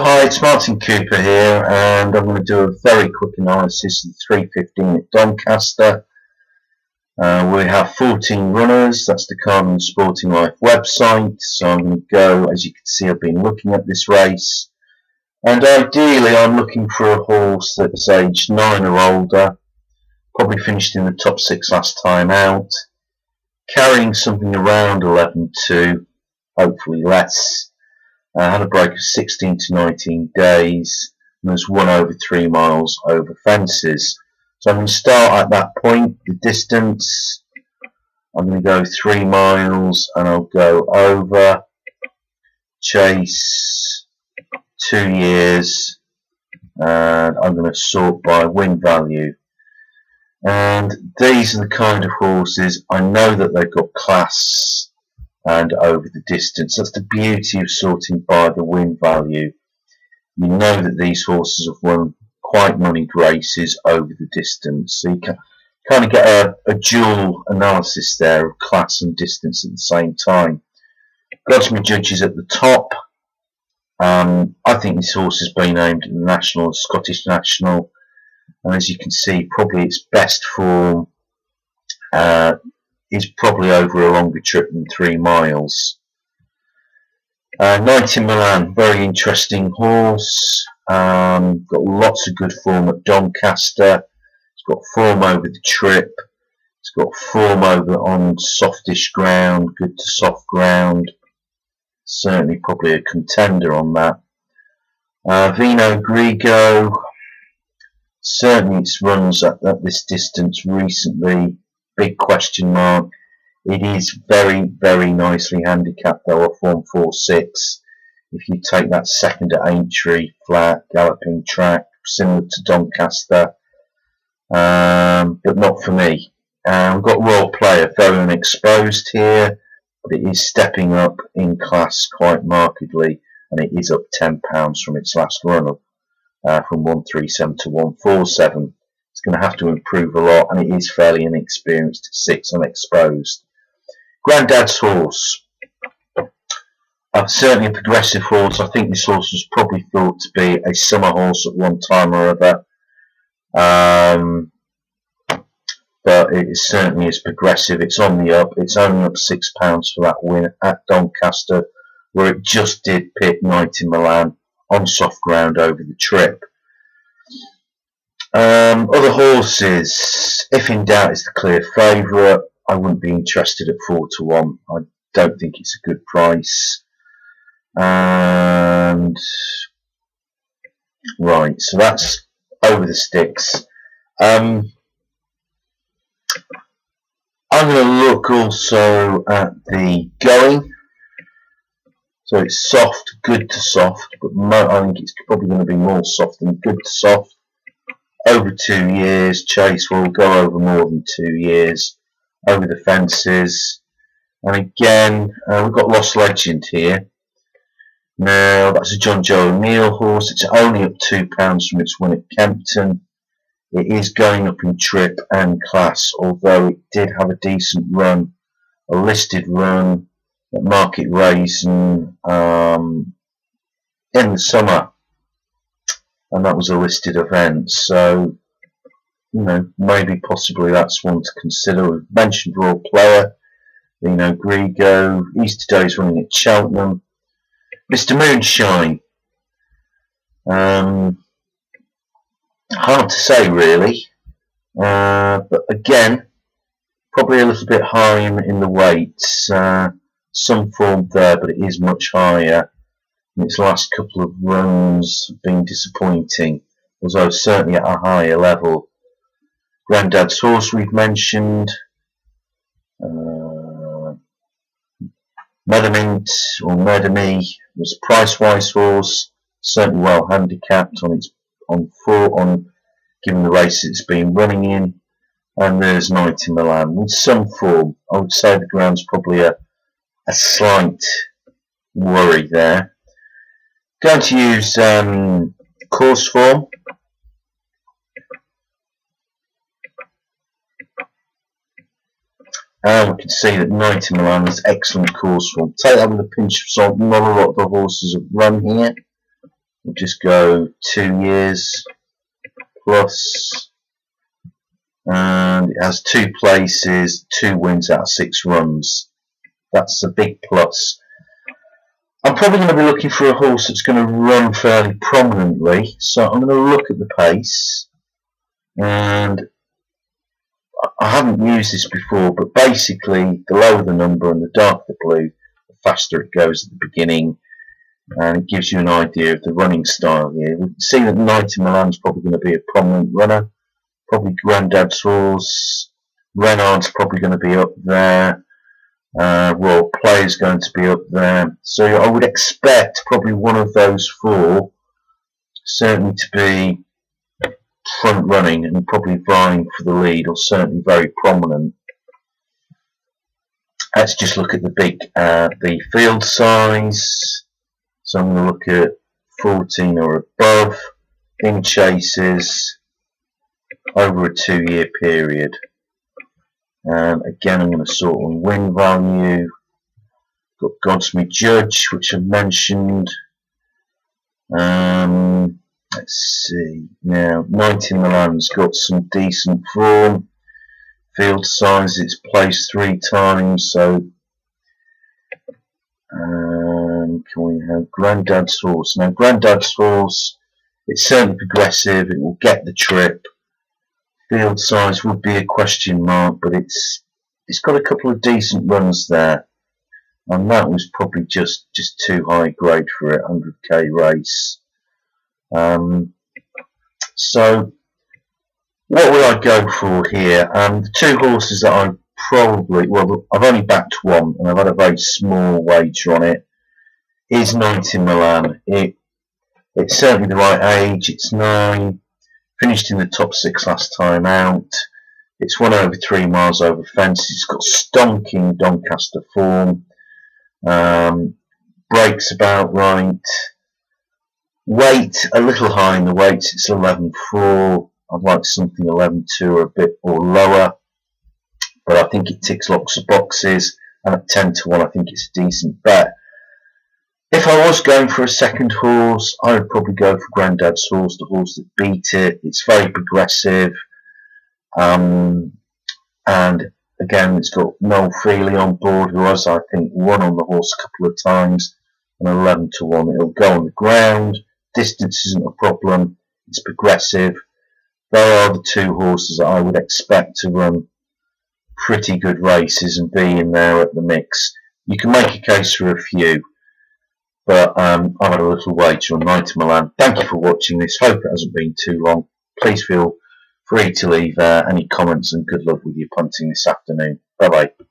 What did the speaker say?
Hi, it's Martin Cooper here, and I'm going to do a very quick analysis of the 315 at Doncaster. We have 14 runners, that's the Cardinal Sporting Life website, so I'm going to go, as you can see, I've been looking at this race, and ideally I'm looking for a horse that's aged 9 or older, probably finished in the top 6 last time out, carrying something around 11.2, hopefully less. Had a break of 16 to 19 days and has won over 3 miles over fences. So I'm going to start at that point. The distance, I'm going to go 3 miles and I'll go over. Chase 2 years, and I'm going to sort by win value. And these are the kind of horses, I know that they've got class and over the distance. That's the beauty of sorting by the win value. You know that these horses have won quite moneyed races over the distance, so you can kind of get a dual analysis there of class and distance at the same time. Got my judges at the top. I think this horse has been aimed at the National, the Scottish National, and as you can see, probably its best form is probably over a longer trip than 3 miles. 90 Milan, very interesting horse. Got lots of good form at Doncaster. It's got form over the trip. It's got form over on softish ground, good to soft ground. Certainly probably a contender on that. Vino Grigo, certainly its runs at this distance recently, big question mark. It is very, very nicely handicapped though, a form 4-6. If you take that second at Aintree, flat, galloping track, similar to Doncaster, but not for me. We've got Royal Player, very unexposed here, but it is stepping up in class quite markedly, and it is up £10 from its last run up, from 137 to 147. It's going to have to improve a lot, and it is fairly inexperienced at 6 unexposed. Grandad's horse, certainly a progressive horse. I think this horse was probably thought to be a summer horse at one time or other, but it is certainly is progressive. It's on the up. It's only up £6 for that win at Doncaster, where it just did pick 90 Milan on soft ground over the trip. Other horses, if in doubt, is the clear favourite. I wouldn't be interested at 4 to 1. I don't think it's a good price. And right, so that's over the sticks. I'm going to look also at the going. So it's soft, good to soft, but I think it's probably going to be more soft than good to soft. Over 2 years, Chase will go over more than 2 years, over the fences. And again, we've got Lost Legend here. Now, that's a John Joe O'Neill horse. It's only up £2 from its win at Kempton. It is going up in trip and class, although it did have a decent run, a listed run at Market Raisin in the summer. And that was a listed event, so maybe possibly that's one to consider. We've mentioned Royal Player, Vino Grigo, Easter Day's running at Cheltenham, Mr. Moonshine. Hard to say really, but again, probably a little bit high in the weights. Some form there, but it is much higher. Its last couple of runs have been disappointing, although certainly at a higher level. Grandad's horse we've mentioned. Medamint or Medami was a price-wise horse, certainly well handicapped on given the races it's been running in. And there's 90 Milan with some form. I would say the ground's probably a slight worry there. Going to use course form. And we can see that 90 Milan is excellent course form. Take that with a pinch of salt. Not a lot of the horses have run here. We'll just go 2 years plus, and it has 2 places, 2 wins out of 6 runs. That's a big plus. I'm probably going to be looking for a horse that's going to run fairly prominently, so I'm going to look at the pace, and I haven't used this before, but basically the lower the number and the darker the blue, the faster it goes at the beginning, and it gives you an idea of the running style here. We can see that Knight in Milan's probably going to be a prominent runner, probably Grandad's horse, Renard's probably going to be up there, Royal Play's going to be up there, so I would expect probably one of those 4 certainly to be front running and probably vying for the lead, or certainly very prominent. Let's just look at the field size. So I'm going to look at 14 or above in chases over a 2-year period. Again, I'm going to sort on win value. Got Godsme Judge, which I mentioned. Let's see. Now, 19 Milan's got some decent form. Field size, it's placed 3 times. So, can we have Grandad's horse? Now, Grandad's horse, it's certainly progressive. It will get the trip. Field size would be a question mark, but it's got a couple of decent runs there, and that was probably just too high grade for it, 100k race. So what will I go for here? The 2 horses that I probably, well, I've only backed one and I've had a very small wager on it, is 19 Milan. It's certainly the right age. It's 9. Finished in the top 6 last time out. It's won over 3 miles over fence. It's got stonking Doncaster form. Breaks about right. Weight a little high in the weights. It's 11.4. I'd like something 11.2 or a bit or lower, but I think it ticks lots of boxes. And at 10-1, I think it's a decent bet. If I was going for a second horse, I would probably go for Grandad's horse, the horse that beat it. It's very progressive. And again, it's got Noel Feely on board, who has, I think, won on the horse a couple of times. And 11-1, it'll go on the ground. Distance isn't a problem. It's progressive. There are the 2 horses that I would expect to run pretty good races and be in there at the mix. You can make a case for a few, but I've had a little wager on 19 Milan. Thank you for watching this. Hope it hasn't been too long. Please feel free to leave any comments, and good luck with your punting this afternoon. Bye bye.